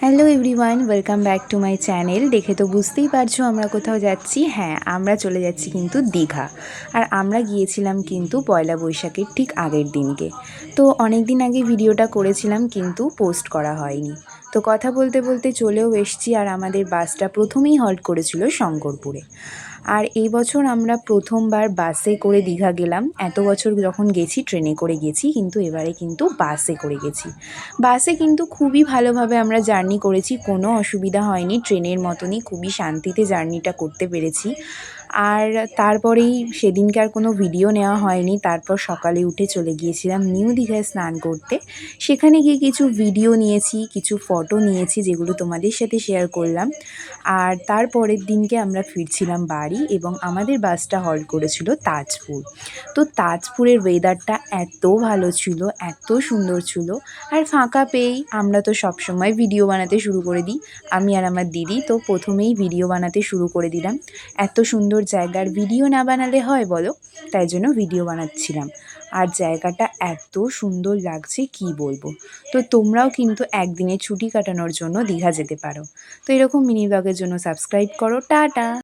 Hello everyone, welcome back to my channel. দেখে তো বুঝতেই পারছো আমরা কোথাও যাচ্ছি। হ্যাঁ, আমরা চলে যাচ্ছি কিন্তু দীঘা। আর আমরা গিয়েছিলাম কিন্তু পয়লা বৈশাখের ঠিক আগের দিনকে। তো অনেক দিন আগে ভিডিওটা করেছিলাম কিন্তু পোস্ট করা হয়নি। তো কথা বলতে বলতে চলেও এসছি, আর আমাদের বাসটা প্রথমেই হল্ট করেছিল শঙ্করপুরে। আর এই বছর আমরা প্রথমবার বাসে করে দীঘা গেলাম। এত বছর যখন গেছি ট্রেনে করে গেছি, কিন্তু এবারে কিন্তু বাসে করে গেছি। বাসে কিন্তু খুবই ভালোভাবে আমরা জার্নি করেছি, কোনো অসুবিধা হয়নি। ট্রেনের মতনই খুবই শান্তিতে জার্নিটা করতে পেরেছি। আর তারপরেই সেদিনকে আর কোনো ভিডিও নেওয়া হয়নি। তারপর সকালে উঠে চলে গিয়েছিলাম নিউ দীঘায় স্নান করতে। সেখানে গিয়ে কিছু ভিডিও নিয়েছি, কিছু ফটো নিয়েছি, যেগুলো তোমাদের সাথে শেয়ার করলাম। আর তারপরের দিনকে আমরা ফিরছিলাম বাড়ি, এবং আমাদের বাসটা হল্ট করেছিল তাজপুর। তো তাজপুরের ওয়েদারটা এত ভালো ছিল, এত সুন্দর ছিল। আর ফাঁকা পেয়েই আমরা তো সবসময় ভিডিও বানাতে শুরু করে দিই। আমি আর আমার দিদি তো প্রথমেই ভিডিও বানাতে শুরু করে দিলাম। এত সুন্দর জায়গার ভিডিও না বানালে হয় বলো? তাই জন্য ভিডিও বানাচ্ছিলাম। আর জায়গাটা এত সুন্দর লাগছে কি বলবো। তো তোমরাও কিন্তু একদিনের ছুটি কাটানোর জন্য দীঘা যেতে পারো। তো এরকম মিনি ব্লগের জন্য সাবস্ক্রাইব করো। টাটা।